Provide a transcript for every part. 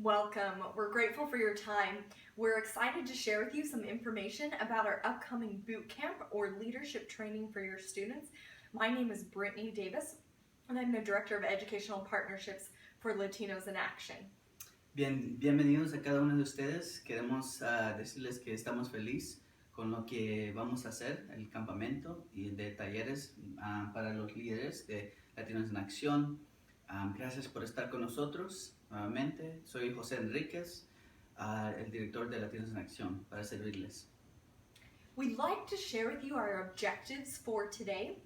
Welcome. We're grateful for your time. We're excited to share with you some information about our upcoming boot camp or leadership training for your students. My name is Brittany Davis, and I'm the Director of Educational Partnerships for Latinos in Action. Bienvenidos a cada uno de ustedes. Queremos decirles que estamos felices con lo que vamos a hacer, el campamento y de talleres para los líderes de Latinos en Acción. Gracias por estar con nosotros nuevamente. Soy José Enríquez, el director de Latinos en Acción, para servirles. We'd like to share with you our objectives for today.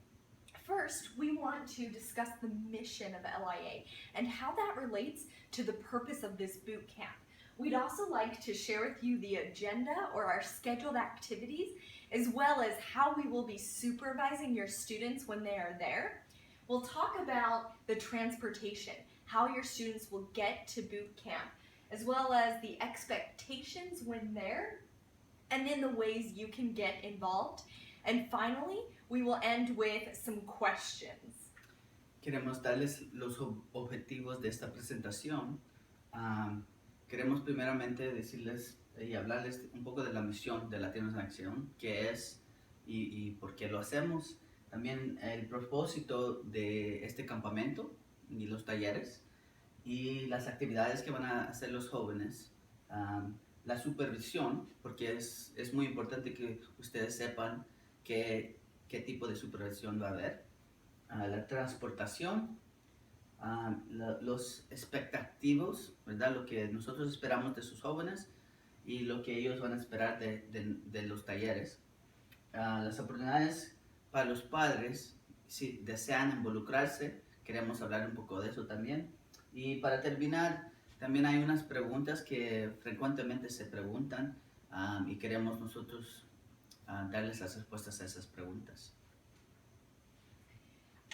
First, we want to discuss the mission of LIA and how that relates to the purpose of this boot camp. We'd also like to share with you the agenda or our scheduled activities, as well as how we will be supervising your students when they are there. We'll talk about the transportation, how your students will get to boot camp, as well as the expectations when there, and then the ways you can get involved. And finally, we will end with some questions. Queremos darles los objetivos de esta presentación. Queremos primeramente decirles y hablarles un poco de la misión de Latinos en Acción, qué es y por qué lo hacemos. También el propósito de este campamento y los talleres y las actividades que van a hacer los jóvenes. La supervisión, porque es muy importante que ustedes sepan qué tipo de supervisión va a haber. La transportación, los expectativos, ¿verdad? Lo que nosotros esperamos de sus jóvenes y lo que ellos van a esperar de los talleres. Las oportunidades para los padres, si desean involucrarse, queremos hablar un poco de eso también. Y para terminar, también hay unas preguntas que frecuentemente se preguntan y queremos nosotros darles las respuestas a esas preguntas.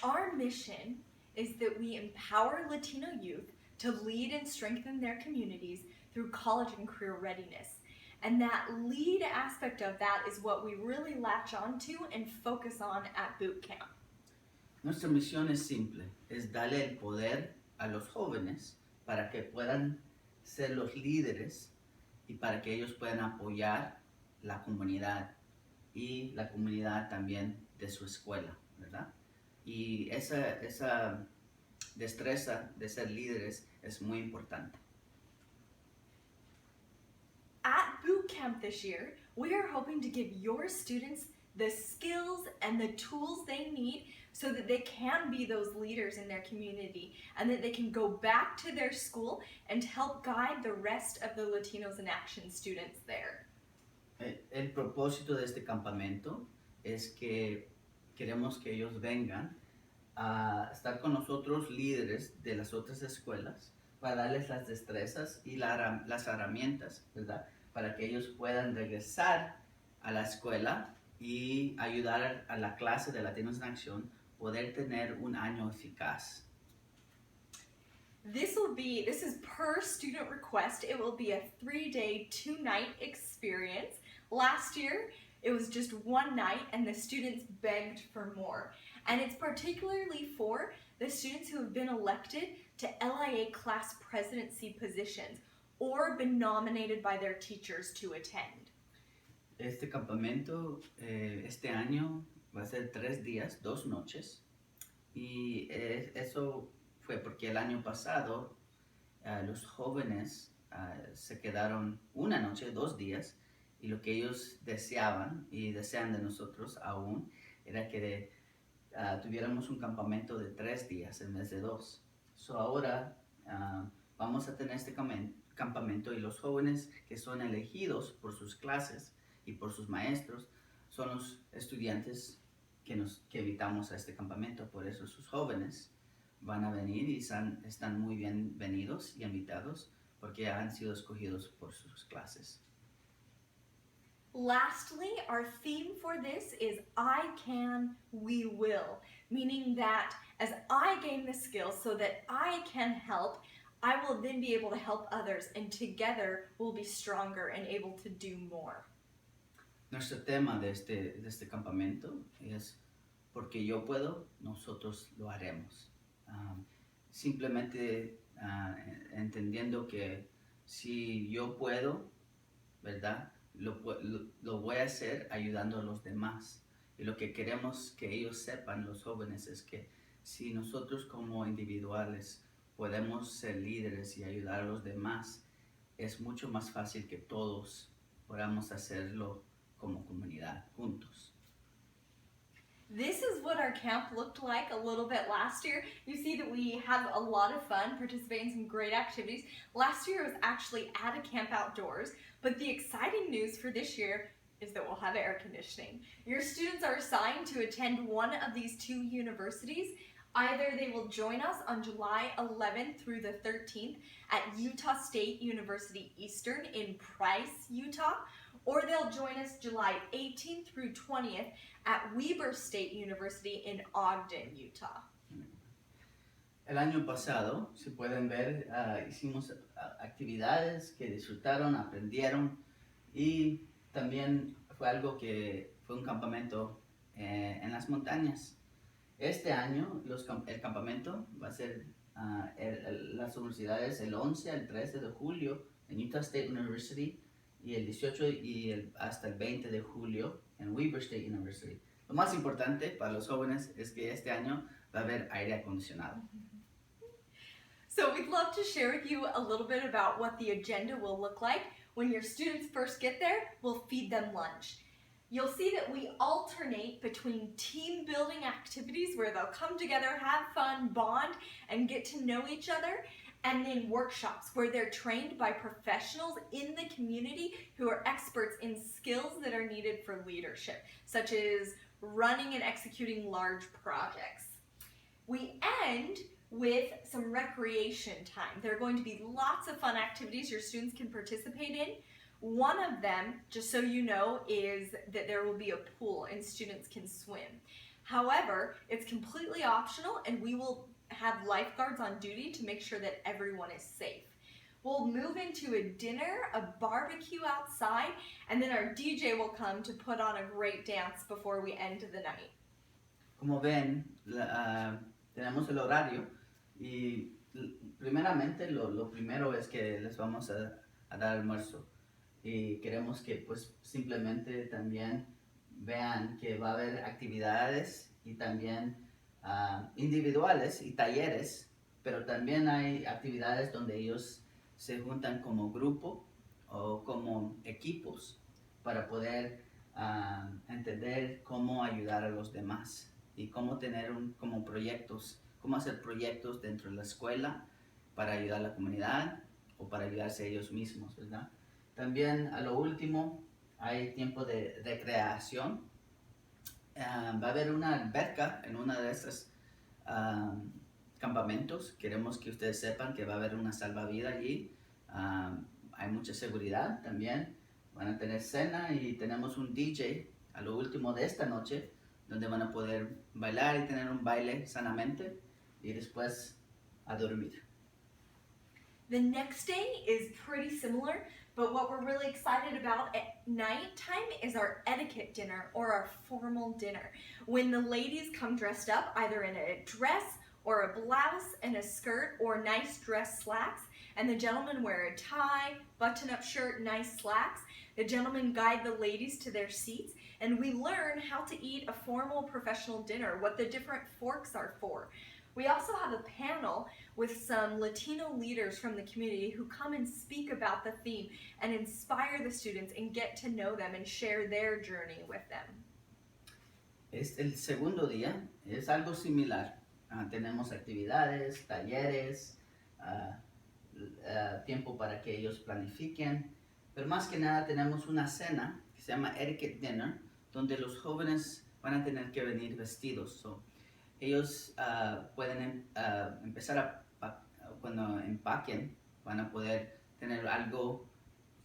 Our mission is that we empower Latino youth to lead and strengthen their communities through college and career readiness. And that lead aspect of that is what we really latch onto and focus on at boot camp. Nuestra misión es simple, es darle el poder a los jóvenes para que puedan ser los líderes y para que ellos puedan apoyar la comunidad y la comunidad también de su escuela, ¿verdad? Y esa destreza de ser líderes es muy importante. At boot camp this year, we are hoping to give your students the skills and the tools they need so that they can be those leaders in their community and that they can go back to their school and help guide the rest of the Latinos in Action students there. El propósito de este campamento es que queremos que ellos vengan a estar con nosotros, líderes de las otras escuelas, para darles las destrezas y las herramientas, ¿verdad? Para que ellos puedan regresar a la escuela y ayudar a la clase de Latinos en Acción poder tener un año eficaz. This is per student request. It will be a 3-day, 2-night experience. Last year, it was just 1 night and the students begged for more. And it's particularly for the students who have been elected to LIA class presidency positions or been nominated by their teachers to attend. Este campamento este año va a ser 3 días, 2 noches. Y eso fue porque el año pasado los jóvenes se quedaron una noche, 2 días, y lo que ellos deseaban y desean de nosotros aún era que tuviéramos un campamento de 3 días en vez de 2. Ahora vamos a tener este campamento y los jóvenes que son elegidos por sus clases y por sus maestros son los estudiantes que invitamos a este campamento. Por eso sus jóvenes van a venir y están muy bienvenidos y invitados porque han sido escogidos por sus clases. Lastly, our theme for this is I can, we will, meaning that as I gain the skills so that I can help, I will then be able to help others, and together we'll be stronger and able to do more. Nuestro tema de este campamento es porque yo puedo, nosotros lo haremos. Simplemente entendiendo que si yo puedo, ¿verdad? Lo voy a hacer ayudando a los demás. Y lo que queremos que ellos sepan, los jóvenes, es que si nosotros como individuales podemos ser líderes y ayudar a los demás, es mucho más fácil que todos podamos hacerlo como comunidad, juntos. This is what our camp looked like a little bit last year. You see that we had a lot of fun, participating in some great activities. Last year was actually at a camp outdoors, but the exciting news for this year is that we'll have air conditioning. Your students are assigned to attend one of these two universities. Either they will join us on July 11th through the 13th at Utah State University Eastern in Price, Utah, or they'll join us July 18th through 20th at Weber State University in Ogden, Utah. El año pasado, si pueden ver, hicimos actividades que disfrutaron, aprendieron y también fue algo que fue un campamento en las montañas. Este año el campamento va a ser las universidades el 11 al 13 de julio en Utah State University y el 18 y hasta el 20 de julio en Weber State University. Lo más importante para los jóvenes es que este año va a haber aire acondicionado. So we'd love to share with you a little bit about what the agenda will look like. When your students first get there, we'll feed them lunch. You'll see that we alternate between team building activities where they'll come together, have fun, bond, and get to know each other, and then workshops where they're trained by professionals in the community who are experts in skills that are needed for leadership, such as running and executing large projects. We end with some recreation time. There are going to be lots of fun activities your students can participate in. One of them, just so you know, is that there will be a pool and students can swim. However, it's completely optional and we will have lifeguards on duty to make sure that everyone is safe. We'll move into a dinner, a barbecue outside, and then our DJ will come to put on a great dance before we end the night. Como ven, tenemos el horario y primeramente lo primero es que les vamos a dar almuerzo y queremos que pues simplemente también vean que va a haber actividades y también individuales y talleres, pero también hay actividades donde ellos se juntan como grupo o como equipos para poder entender cómo ayudar a los demás y cómo tener como proyectos, cómo hacer proyectos dentro de la escuela para ayudar a la comunidad o para ayudarse a ellos mismos, ¿verdad? También a lo último hay tiempo de recreación. Va a haber una alberca en una de estos campamentos. Queremos que ustedes sepan que va a haber una salvavidas allí. Hay mucha seguridad también. Van a tener cena y tenemos un DJ a lo último de esta noche donde van a poder bailar y tener un baile sanamente y después a dormir. The next day is pretty similar, but what we're really excited about at nighttime is our etiquette dinner or our formal dinner. When the ladies come dressed up either in a dress or a blouse and a skirt or nice dress slacks, and the gentlemen wear a tie, button-up shirt, nice slacks. The gentlemen guide the ladies to their seats, and we learn how to eat a formal professional dinner, what the different forks are for. We also have a panel with some Latino leaders from the community who come and speak about the theme and inspire the students and get to know them and share their journey with them. El segundo día es algo similar. Tenemos actividades, talleres, tiempo para que ellos planifiquen, pero más que nada tenemos una cena que se llama Etiquette Dinner, donde los jóvenes van a tener que venir vestidos. So, ellos pueden empezar cuando empaquen, van a poder tener algo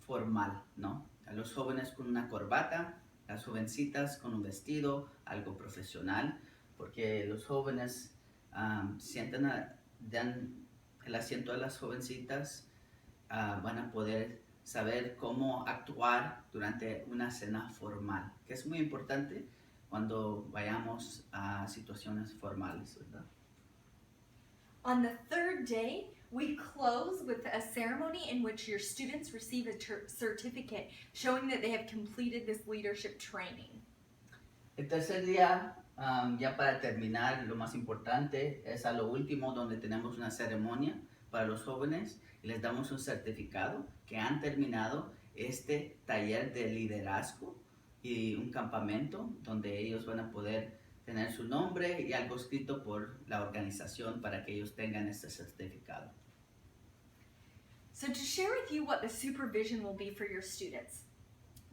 formal, ¿no? A los jóvenes con una corbata, las jovencitas con un vestido, algo profesional, porque los jóvenes dan el asiento a las jovencitas, van a poder saber cómo actuar durante una cena formal, que es muy importante cuando vayamos a situaciones formales, ¿verdad? On the third day, We close with a ceremony in which your students receive a certificate showing that they have completed this leadership training. El tercer día, ya para terminar, lo más importante es a lo último donde tenemos una ceremonia para los jóvenes y les damos un certificado que han terminado este taller de liderazgo y un campamento donde ellos van a poder tener su nombre y algo escrito por la organización para que ellos tengan este certificado. So to share with you what the supervision will be for your students,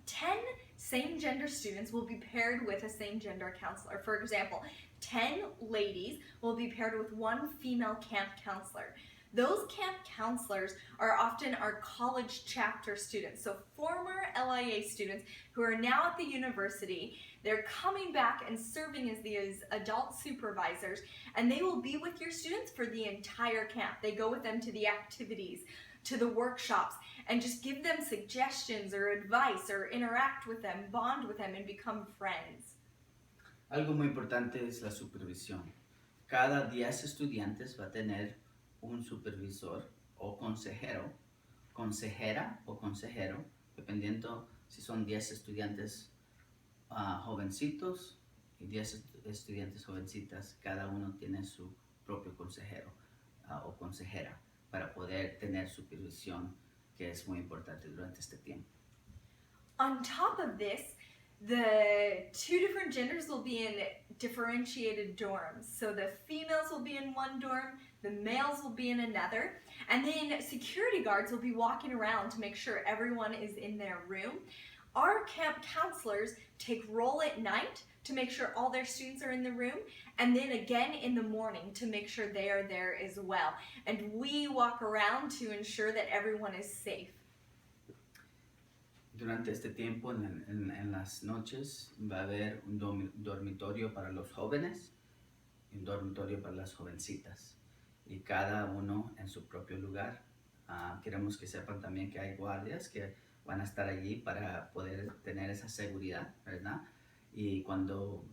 10 same-gender students will be paired with a same-gender counselor. For example, 10 ladies will be paired with one female camp counselor. Those camp counselors are often our college chapter students, so former LIA students who are now at the university. They're coming back and serving as these adult supervisors, and they will be with your students for the entire camp. They go with them to the activities, to the workshops, and just give them suggestions or advice or interact with them, bond with them, and become friends. Algo muy importante es la supervisión. Cada 10 estudiantes va a tener un supervisor o consejero, consejera o consejero, dependiendo si son 10 estudiantes jovencitos y 10 estudiantes jovencitas. Cada uno tiene su propio consejero o consejera para poder tener supervisión, que es muy importante durante este tiempo. On top of this, the two different genders will be in differentiated dorms. So the females will be in one dorm, the males will be in another, and then security guards will be walking around to make sure everyone is in their room. Our camp counselors take roll at night to make sure all their students are in the room, and then again in the morning to make sure they are there as well. And we walk around to ensure that everyone is safe. Durante este tiempo, en las noches, va a haber un dormitorio para los jóvenes y un dormitorio para las jovencitas. Y cada uno en su propio lugar. Queremos que sepan también que hay guardias que van a estar allí para poder tener esa seguridad, ¿verdad? Y cuando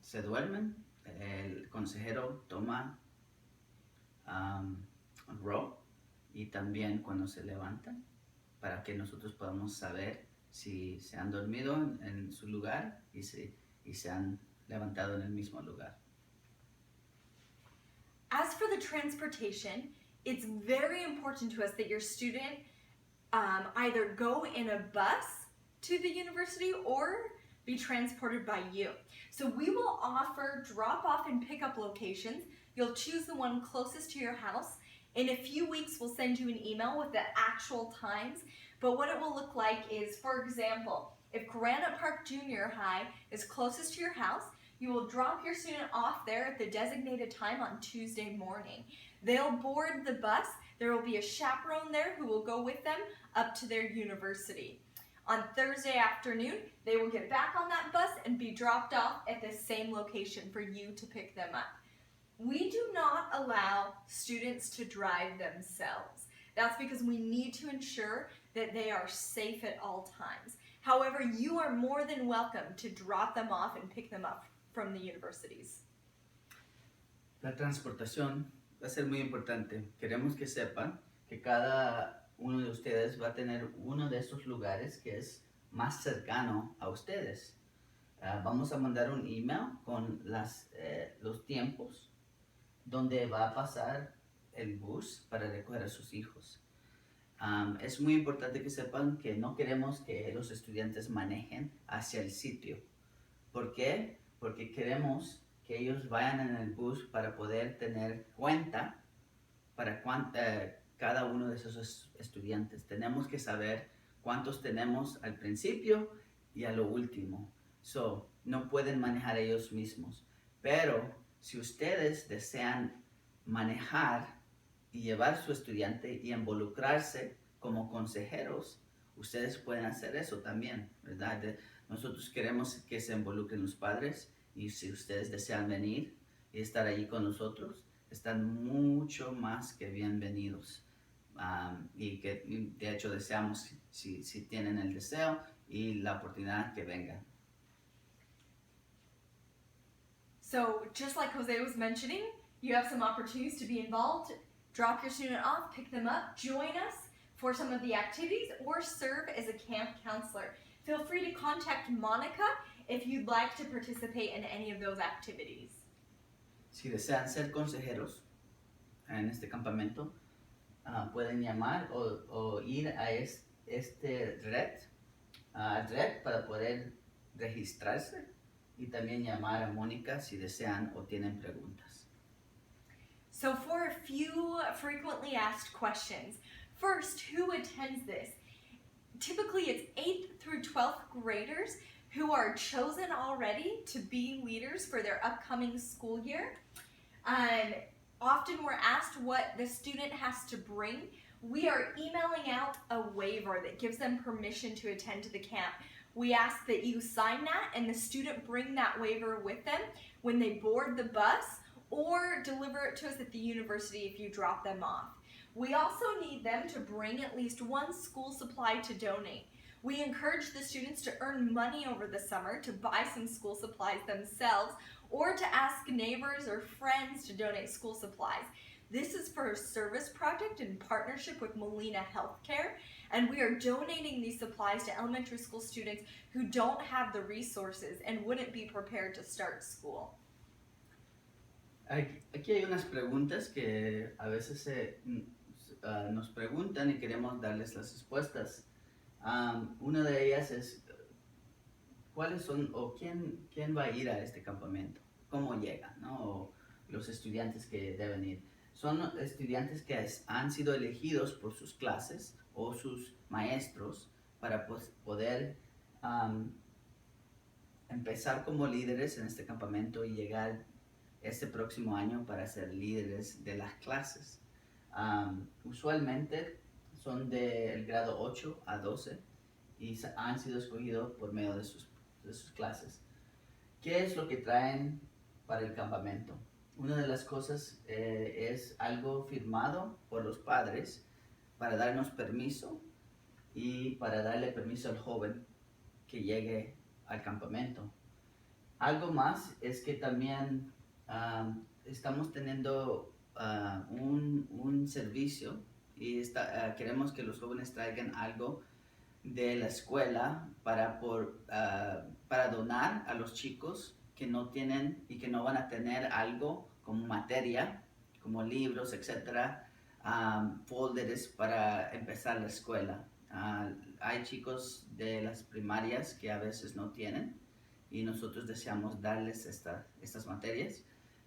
se duermen, el consejero toma row, y también cuando se levantan, para que nosotros podamos saber si se han dormido en su lugar y se han levantado en el mismo lugar. As for the transportation, it's very important to us that your student either go in a bus to the university or be transported by you. So we will offer drop-off and pick-up locations. You'll choose the one closest to your house. In a few weeks, we'll send you an email with the actual times. But what it will look like is, for example, if Granite Park Junior High is closest to your house, you will drop your student off there at the designated time on Tuesday morning. They'll board the bus. There will be a chaperone there who will go with them up to their university. On Thursday afternoon, they will get back on that bus and be dropped off at the same location for you to pick them up. We do not allow students to drive themselves. That's because we need to ensure that they are safe at all times. However, you are more than welcome to drop them off and pick them up from the universities. La transportación va a ser muy importante. Queremos que sepan que cada uno de ustedes va a tener uno de esos lugares que es más cercano a ustedes. Vamos a mandar un email con los tiempos donde va a pasar el bus para recoger a sus hijos. Es muy importante que sepan que no queremos que los estudiantes manejen hacia el sitio. ¿Por qué? Porque queremos que ellos vayan en el bus para poder tener cuenta para cada uno de esos estudiantes. Tenemos que saber cuántos tenemos al principio y a lo último. No pueden manejar ellos mismos. Pero si ustedes desean manejar y llevar a su estudiante y involucrarse como consejeros, ustedes pueden hacer eso también, ¿verdad? Nosotros queremos que se involucren los padres, y si ustedes desean venir y estar allí con nosotros, están mucho más que bienvenidos. Y que de hecho deseamos, si tienen el deseo y la oportunidad, que vengan. So just like Jose was mentioning, you have some opportunities to be involved drop your student off, pick them up, join us for some of the activities, or serve as a camp counselor. Feel free to contact Monica if you'd like to participate in any of those activities. Si desean ser consejeros en este campamento, pueden llamar o ir a este red para poder registrarse y también llamar a Mónica si desean o tienen preguntas. So for a few frequently asked questions, first, who attends this? Typically it's 8th through 12th graders who are chosen already to be leaders for their upcoming school year. Often we're asked what the student has to bring. We are emailing out a waiver that gives them permission to attend to the camp. We ask that you sign that and the student bring that waiver with them when they board the bus or deliver it to us at the university if you drop them off. We also need them to bring at least one school supply to donate. We encourage the students to earn money over the summer to buy some school supplies themselves or to ask neighbors or friends to donate school supplies. This is for a service project in partnership with Molina Healthcare, and we are donating these supplies to elementary school students who don't have the resources and wouldn't be prepared to start school. Aquí hay unas preguntas que a veces nos preguntan y queremos darles las respuestas. Una de ellas es, ¿cuáles son o quién va a ir a este campamento? ¿Cómo llegan? ¿No? O los estudiantes que deben ir. Son estudiantes que han sido elegidos por sus clases o sus maestros para poder empezar como líderes en este campamento y llegar este próximo año para ser líderes de las clases. Usualmente son del grado 8 a 12 y han sido escogidos por medio de sus clases. ¿Qué es lo que traen para el campamento? Una de las cosas es algo firmado por los padres para darnos permiso y para darle permiso al joven que llegue al campamento. Algo más es que también estamos teniendo un servicio y queremos que los jóvenes traigan algo de la escuela para donar a los chicos que no tienen y que no van a tener algo como materia, como libros, etcétera, folders para empezar la escuela. Hay chicos de las primarias que a veces no tienen y nosotros deseamos darles estas materias.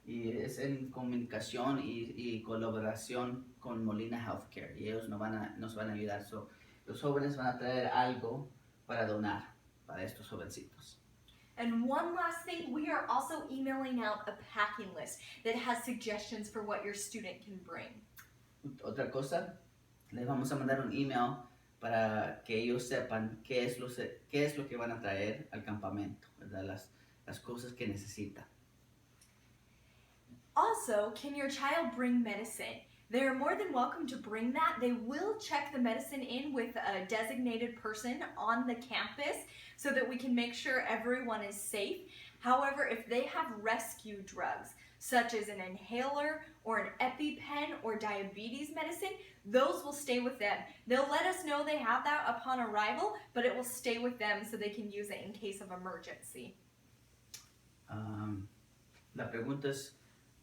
Y es en comunicación y colaboración con Molina Healthcare y ellos nos van a ayudar. Los jóvenes van a traer algo para donar para estos jovencitos. And one last thing, we are also emailing out a packing list that has suggestions for what your student can bring. Otra cosa, les vamos a mandar un email para que ellos sepan qué es lo que van a traer al campamento, ¿verdad? Las cosas que necesitan. Also, can your child bring medicine? They are more than welcome to bring that. They will check the medicine in with a designated person on the campus so that we can make sure everyone is safe. However, if they have rescue drugs, such as an inhaler or an EpiPen or diabetes medicine, those will stay with them. They'll let us know they have that upon arrival, but it will stay with them so they can use it in case of emergency. La pregunta es,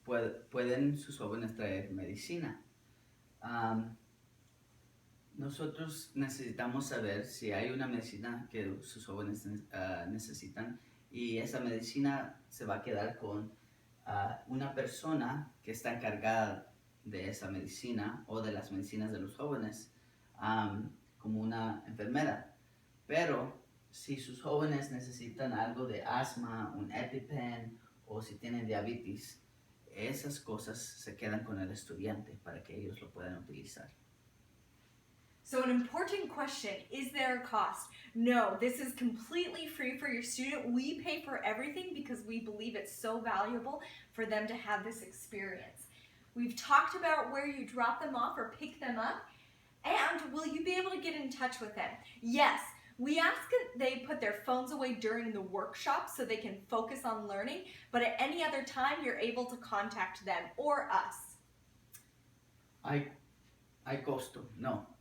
¿pueden sus jóvenes traer medicina? Nosotros necesitamos saber si hay una medicina que sus jóvenes necesitan y esa medicina se va a quedar con una persona que está encargada de esa medicina o de las medicinas de los jóvenes, como una enfermera. Pero si sus jóvenes necesitan algo de asma, un EpiPen o si tienen diabetes, esas cosas se quedan con el estudiante para que ellos lo puedan utilizar. So an important question, is there a cost? No, this is completely free for your student. We pay for everything because we believe it's so valuable for them to have this experience. We've talked about where you drop them off or pick them up, and will you be able to get in touch with them? Yes, we ask that they put their phones away during the workshop so they can focus on learning, but at any other time you're able to contact them or us. hay costo. No,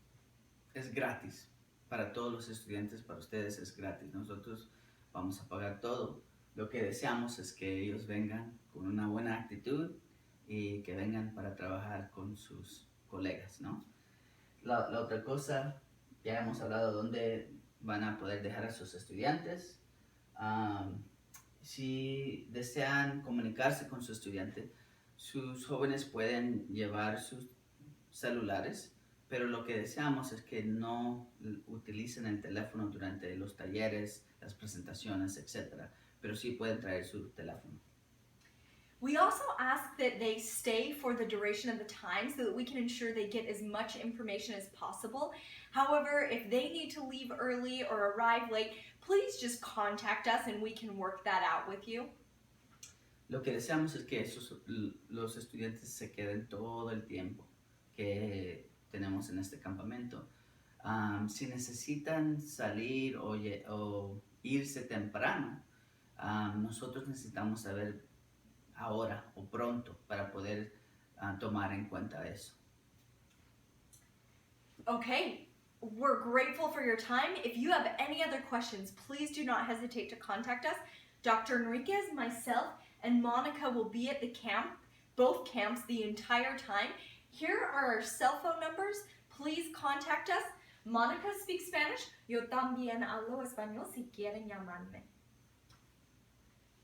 es gratis. Para todos los estudiantes, para ustedes es gratis. Nosotros vamos a pagar todo. Lo que deseamos es que ellos vengan con una buena actitud y que vengan para trabajar con sus colegas, ¿no? La otra cosa, ya hemos hablado dónde van a poder dejar a sus estudiantes. Si desean comunicarse con su estudiante, sus jóvenes pueden llevar sus celulares, pero lo que deseamos es que no utilicen el teléfono durante los talleres, las presentaciones, etc. Pero sí pueden traer su teléfono. We also ask that they stay for the duration of the time so that we can ensure they get as much information as possible. However, if they need to leave early or arrive late, please just contact us and we can work that out with you. Lo que deseamos es que los estudiantes se queden todo el tiempo que tenemos en este campamento. Si necesitan salir o irse temprano, nosotros necesitamos saber ahora o pronto para poder tomar en cuenta eso. Okay, we're grateful for your time. If you have any other questions, please do not hesitate to contact us. Dr. Enriquez, myself, and Monica will be at the camp, both camps, the entire time. Here are our cell phone numbers. Please contact us. Monica speaks Spanish. Yo también hablo español si quieren llamarme.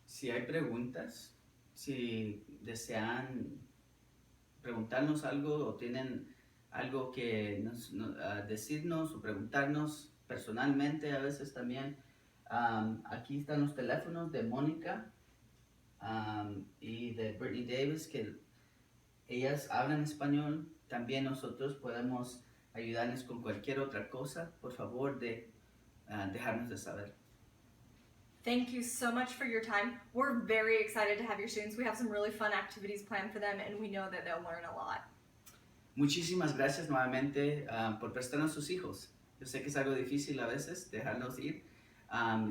Si hay preguntas, si desean preguntarnos algo o tienen algo que decirnos o preguntarnos personalmente a veces también, aquí están los teléfonos de Mónica y de Brittany Davis, que ellas hablan español. También nosotros podemos ayudarles con cualquier otra cosa. Por favor, dejarnos de saber. Thank you so much for your time. We're very excited to have your students. We have some really fun activities planned for them, and we know that they'll learn a lot. Muchísimas gracias nuevamente por prestarnos sus hijos. Yo sé que es algo difícil a veces dejarlos ir.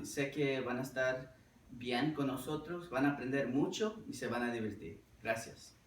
Sé que van a estar bien con nosotros, van a aprender mucho y se van a divertir. Gracias.